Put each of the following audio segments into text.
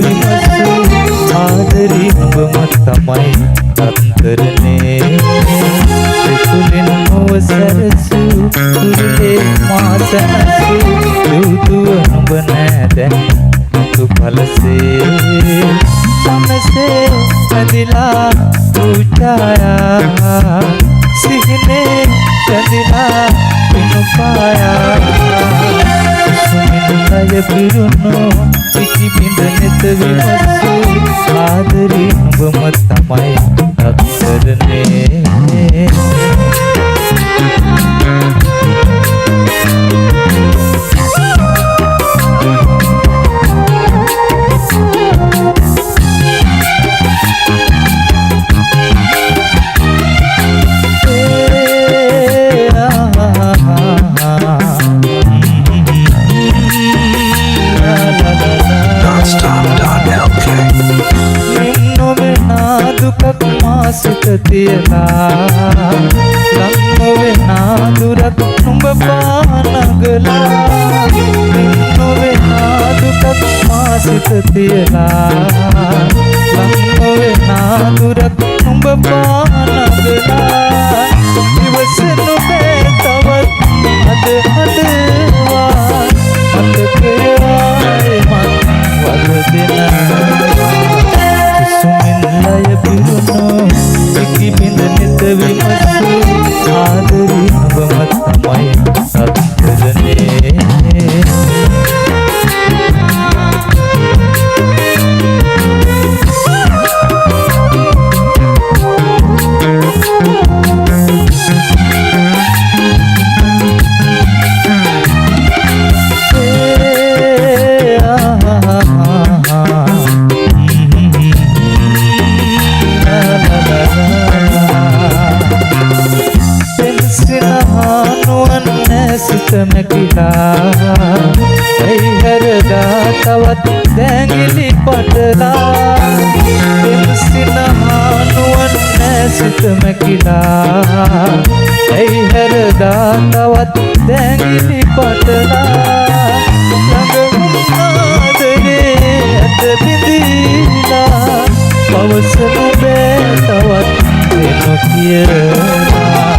විමසූ ආදරේ නුඹම තමයි අත්තරනේ දෙකුලෙන් නොව සැරසූ සුරුලේ මා සැනසූ යුතුව නුඹ නෑ දැන් මුතු පලසේ මනසේ පැදිලා උචායා සිහිනේ පැදිලා පිනුපායා සුමින්දය පිරුණු සිකි බිඳ නෙත විමසූ ආදරේ නුඹම තමයි අත්තරනේ සිත තියලා ලං නොවෙනා දුරක් නුඹ පානගලා නොවෙනා දුකක් මා සිත තියලා ලං නොවෙනා දුරක් නුඹ පානගලා ඉවසනු බෑ තවත් අද අදවා මතකයයි මත් වරදිනවා සුමින්ලය පිරුණු සිකි බිඳ නෙත විමසූ ආදරේ නුඹම තමයි අත්තරනේ මැකිලා ඇයි හැරදා තවත් දැඟිලි පටලා එම්සිනහා නුවන් නැසිත මැකිලා ඇයි හැරදා තවත් දැඟිලි පටලා ළඟ ආදරේ ඇත බිඳීලා පවසනු බෑ තවත් එනො කියලා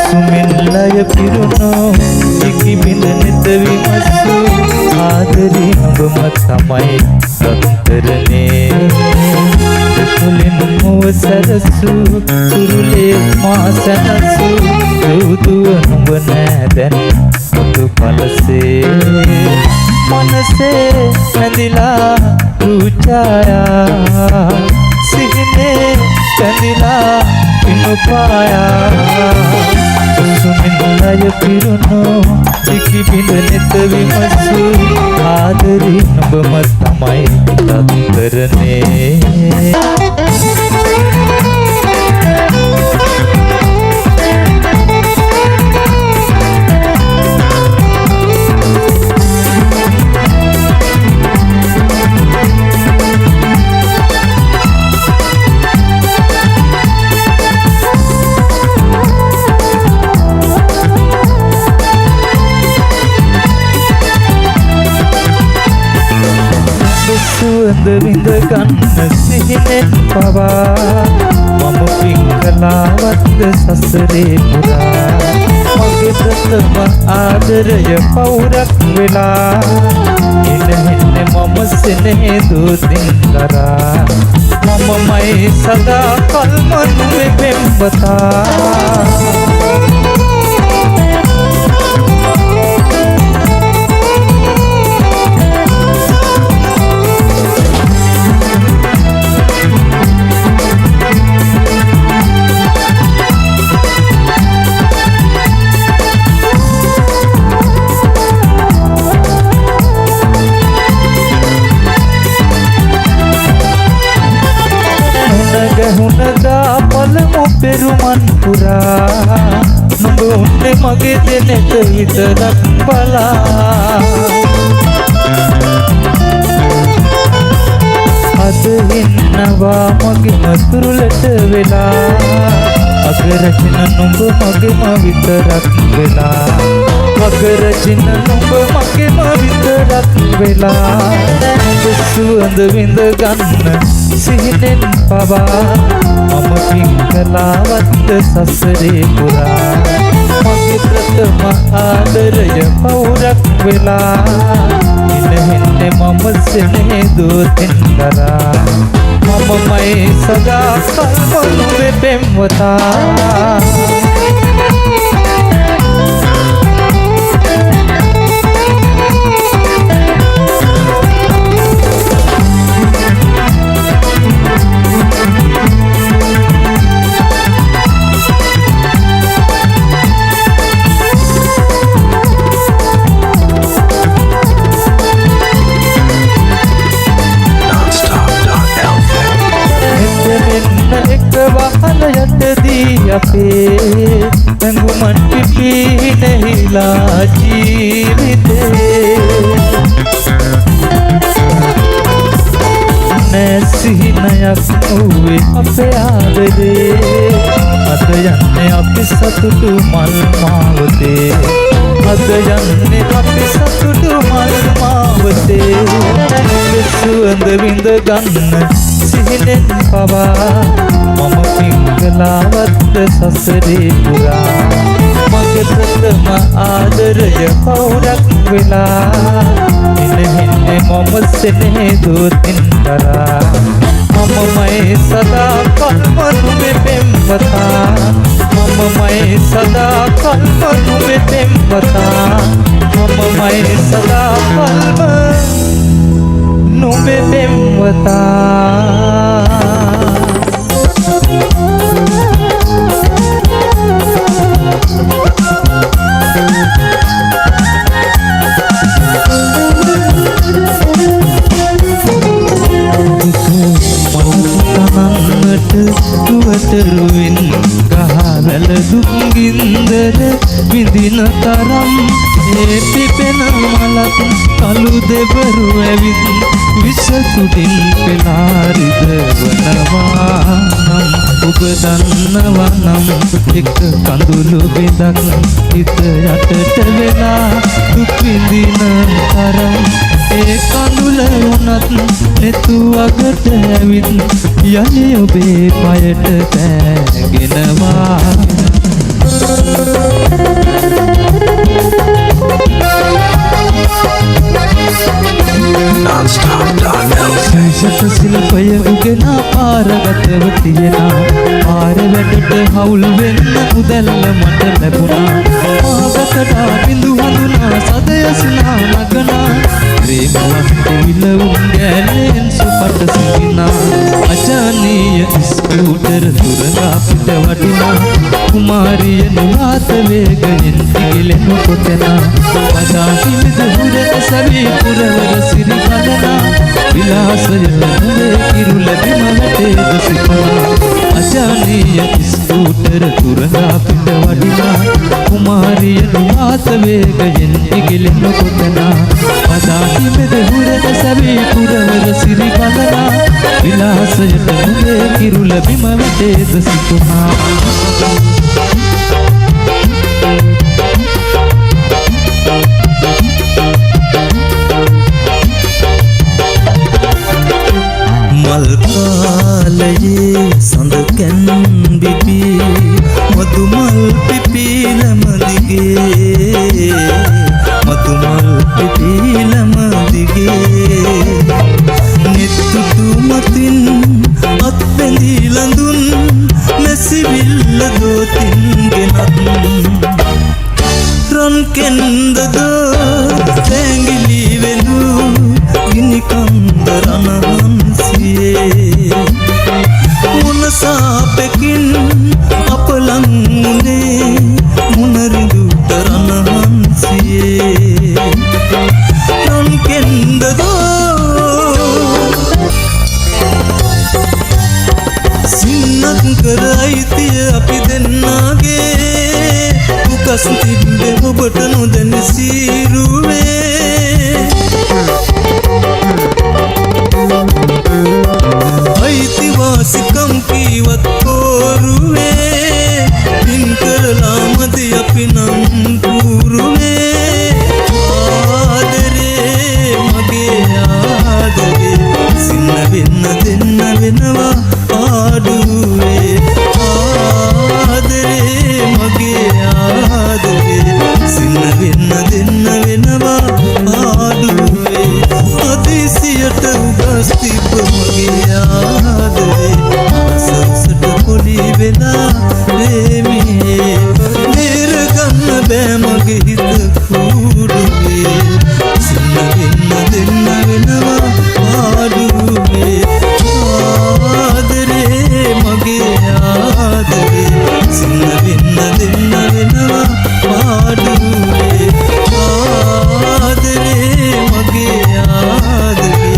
සුමින්ලය පිරුණු සිකි බිඳ නෙත විමසූ ආදරේ නුඹම තමයි අත්තරනේ දෙකුලෙන් මොව සැරසූ සුරුලේ මා සැනසූ යුතුව නුඹ නෑ දැන් මුතු පලසේ මනසේ පැදිලා රුචායා සිහිනේ පැදිලා පිනුපායා සුමින්දය පිරුණු සිකි බිඳ නෙත විමසූ ආදරේ නුඹම තමයි අත්තරනේ සුවඳ විඳ ගන්න සිහිනෙන් පවා මම පිංකලාවත්ද සසරේ පුරා මගේ ප්‍රථම ආදරය පවුරක් වෙලා ඉලහෙන්නේ මම සෙනෙහදු දින්දරා මමමයි සදා කල්ම නුඹේ පෙම්වතා ගහුණදා පළමු පෙරුමන් පුරා නුඹ උන්නේ මගේ දෙනෙත විතරක් බලා අද ඉන්නවා මගේ මතුරුලට වෙලා අගරචන නුඹ මගේම විතරක් වෙලා අගරජින නුඹ මගේම විතරක් වෙලා සුවඳ විඳ ගන්න සිහිනෙන් පවා මම පින් කළාවත්ද සසරේ පුරා මගේ ප්‍රථම ආදරය පවුරක් වෙලා ඉනහෙන්නේ මම සෙනෙහ දෝතෙන් දරා මමමයි සදා කල්ම නුඹේ පෙම්වතා යටදී අපේ රංගුමන් පිපී නැහිලා ජීවිතේ නැසිහිනයක් නොවේ අපේ ආදරේ අද යන්නේ අපි සතුටු මල් මාවතේ අද යන්නේ අපි සතුටු මල් මාවතේ සුවඳ විඳ ගන්න සිහිනෙන් පවා මම පිංගලාවත්ද සසරේ පුරා මගේ ප්‍රථම ආදරය පවුරක් වෙලා ඉනහෙන්නේ මම සෙනෙහ දෝතින් කරා මමමයි සදා කල්ම නුඹේ පෙම්වතා මමමයි සදා කල්ම නුඹේ පෙම්වතා මමමයි සදා කල්ම නුඹේ පෙම්වතා දුවටරුවෙන් ගහවැල දුක්ගින්දර විඳින තරම් ඒ පිපෙන මලක් කළු දෙබරු ඇවිත් විසතුටින් පෙලාරිද වනවා නම් ඔබ දන්නවා නම් එක කඳුළු බෙදක් හිත යටට වෙලා දුක් විඳින තරම් ඒ කඳුල වුණත් නෙතු අගට ඇවිත් යලි ඔබේ පයට පෑගෙනවා ශත සිල්පය උගෙන පාරගතව තියෙනා පාර වැඩට හවුල් වෙන්න උදැල්ල මට ලැබුණා මාගතටා බිඳු හඳුනා සදයසිනා නගනා ප්‍රේමවන්ත විලවුන් ගෑලෙන් සුපට සිටිනා අජානීය ස්කූටර් දුරගා පිට වටිනා කුමාරිය නුලාත වේගයෙන් ඉගිලෙන කොතෙනා පදා හිමිද හුරක සවී පුරවර සිරි කඳනා විලාසය නුඹේ කිරුල බිම වැටේද සිතනා අජානීය ස්කූටර් දුරගා පිට වටිනා කුමාරිය නුලාත වේගයෙන් ඉගිලෙන කොතෙනා පදා හිමිද හුරක සවී පුරවර සිරි කඳනා විලාසයට නුඹේ කිරුල බිම වැටේද සිතනා මල්කාලයේ සඳකැන් බිපි මදුමල් පිපිලම දිගේ මදුමල් පිපිලම දිගේ නෙත්තුතු මතින් අත්පැඳි ලඳුන් මැසිවිල්ල දෝතින් ගෙනත් රන් කෙන්දදෝ තැංගිලි වෙලු ගිනි කන්දරනහන්සියේ මුණසාපෙකින් අපලං මුනේ මුණරිඳු තරනහන්සියේ රන් කෙන්දදෝ සින්නක් කර අයිතිය අපි දෙන්නාගේ උකස් තිබ්බෙ ඔබට නොදැන සීරුවේ අයිතිවාසිකම් කීවත් කෝරුවේ පින් කරලා මදි අපි නම් පුරුවේ වෙන්න දෙන්න වෙනවා ආඩුවේ ආදරේ මගේ ආදරේ සින්න වෙන්න දෙන්න වෙනවා ආඩුවේ අදිසියට උගස් තිබ්බ මගේ ආදරේ අසසට පොඩි වෙලා ප්‍රේමේ නේර ගන්න බෑ මගේ හිත කුඩුවේ සින්න වෙන්න දෙන්න වෙනවා ආඩුවේ ආදරේ මගේ ආදරේ සින්න වෙන්න දෙන්න වෙනවා ආඩුවේ ආදරේ මගේ ආදරේ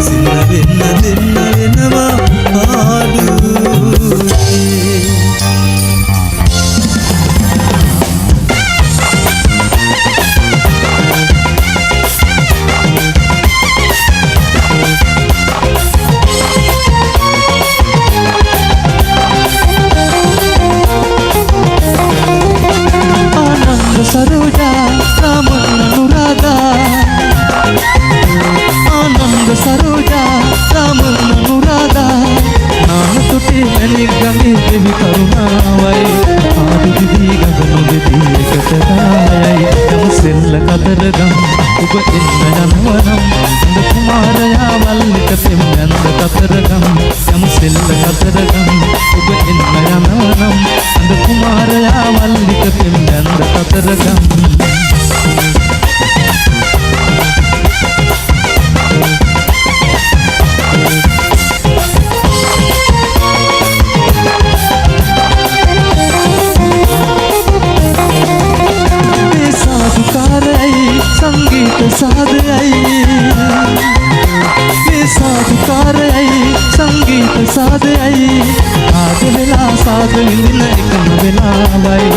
සින්න වෙන්න දෙන්න වෙනවා ආඩුවේ सरोजा रामन अनुराधा आनंद सरोजा रामन अनुराधा नाम तुटे मैंने गमे देवी करुणावई आदि दिदी गगनो दिदी कतदायई नम सेल्ल कदरगम उब इन्न जनवनम अंद कुमारया वल्लिक पेम्नंद कदरगम नम सेल्ल कदरगम उब इन्न जनवनम अंद कुमारया वल्लिक पेम्नंद कदरगम संगीत साधई साधुकारई संगीत साधई आद वेला साध विंदिन एकम वेलावई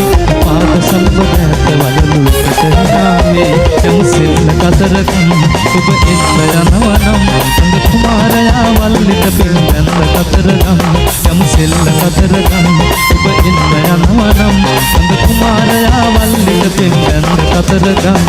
पाद संबदत वललु कटनावे यम सिल कदरकम सुब इन्न जनवनम अंद कुमारया वल्लिक बिंदन कदरकम यम सिल कदरकम सुब इन्न जनवनम अंद कुमारया वल्लिक बिंदन कदरकम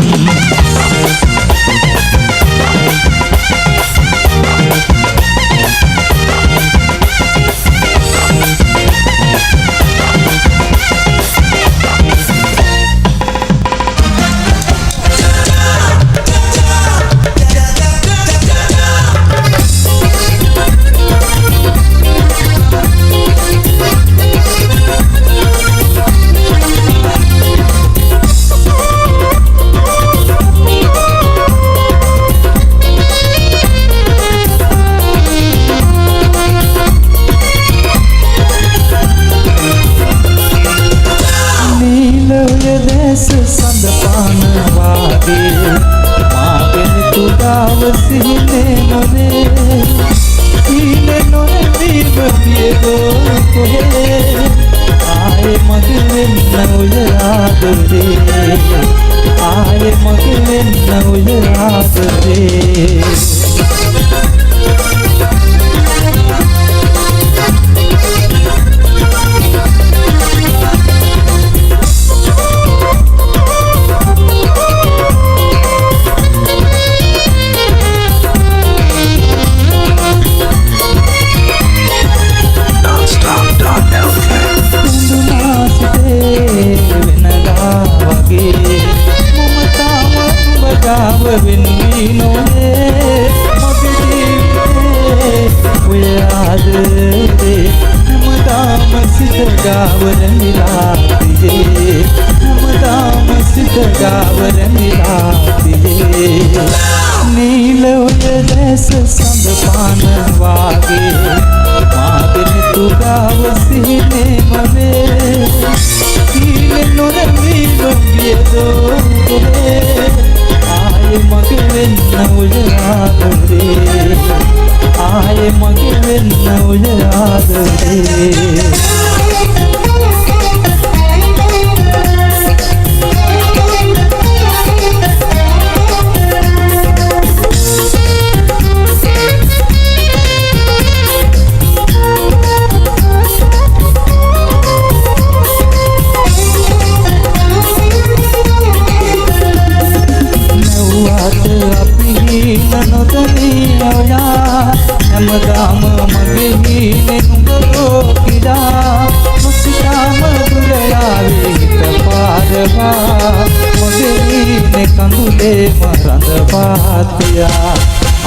හැමදාම මගේ හීනේ නුඹ රෝකිලා නොසිතාම දුරයාවේ හිත පාරවා මගේ හීනේ කඳුලේ මරඳවා තියා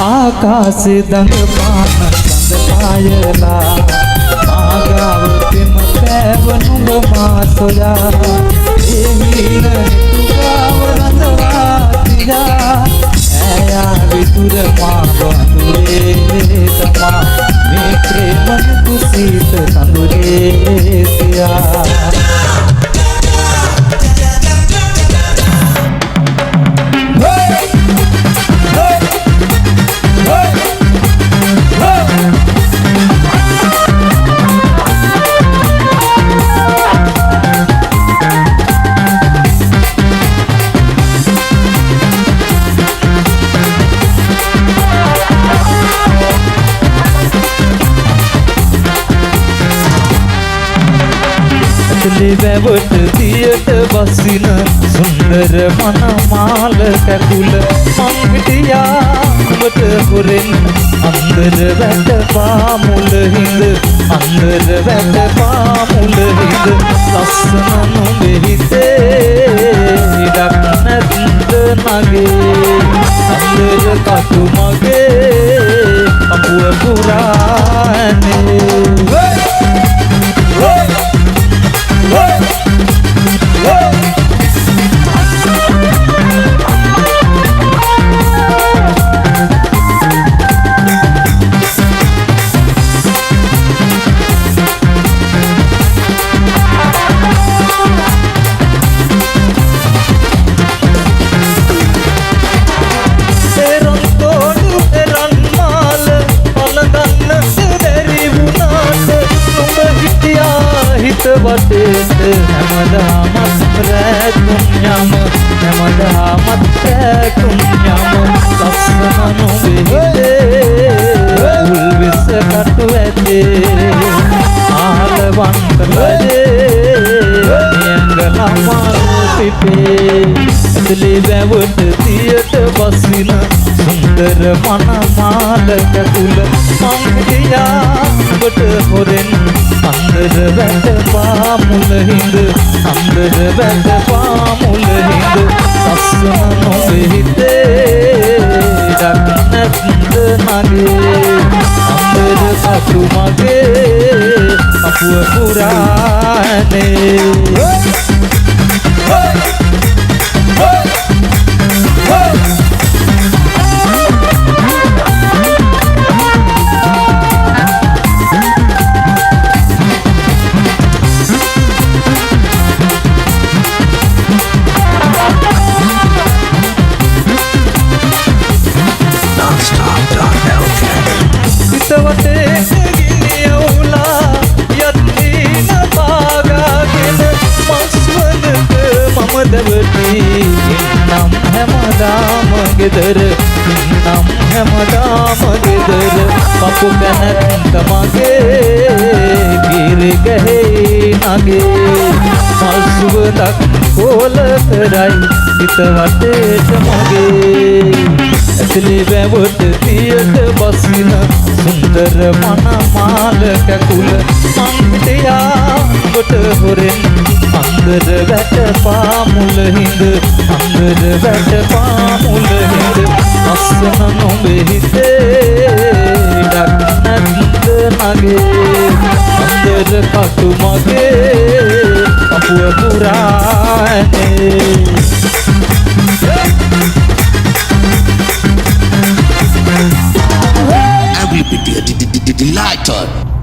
ආකාසේ දඟපාන සඳ පායලා මාගාව තෙම පෑව නුඹ මා සොයා ඒ හීන නිතුගාව රඳවා තියා ඇයා විතුර මා වඳුරේ තමා මේ ප්‍රේමන කුසීත සඳුරේ තියා වැවට දියට බසින සුන්දර මනමාල කැකුල මං හිටියා ඔබට හොරෙන් අන්දර වැට පාමුල හිඳ අන්දර වැට පාමුල හිඳ ලස්සන නුඹේ හිතේ ඉඩක් නැත්ද නගේ අන්දර කටු මගේ අපුව පුරානේ වටේට හැමදාමත් රැකුම් යම හැමදාමත් රැකුම් යම ලස්සන නොවේ උල් විස කටු ඇතේ ආලවන්ත ලජේ නියංගලමල් පිපේ ඇතුලේ වැවට තියට බසින සුන්දර මනමාල කැකුල මං හිටියා ඔබට හොරෙන් අන්දර වැට පාමුල හිඳ අන්දර වැට පාමුල හිඳ ලස්සන නොවේ හිතේ ඉඩක් නැත්ද නගේ අන්දර කටු මගේ අපුව පුරානේ නම් හැමදාම ගෙදර නම් හැමදාම ගෙදර පපු කැනත් මගේ ගිරි ගහේ නගේ මල් සුවඳක් කෝල කරයි හිත වටේට මගේ ඇතුලේ වැවට තියට බසින සුන්දර මනමාල කැකුල මං හිටියා ඔබට හොරෙන් අන්දර වැට පාමුල හිඳ අන්දර වැට පාමුල හිඳ ලස්සන නොවේ හිතේ ඉඩක් නැත්ද නගේ අන්දර කටු මගේ අපුව පුරානේ Every video delighted.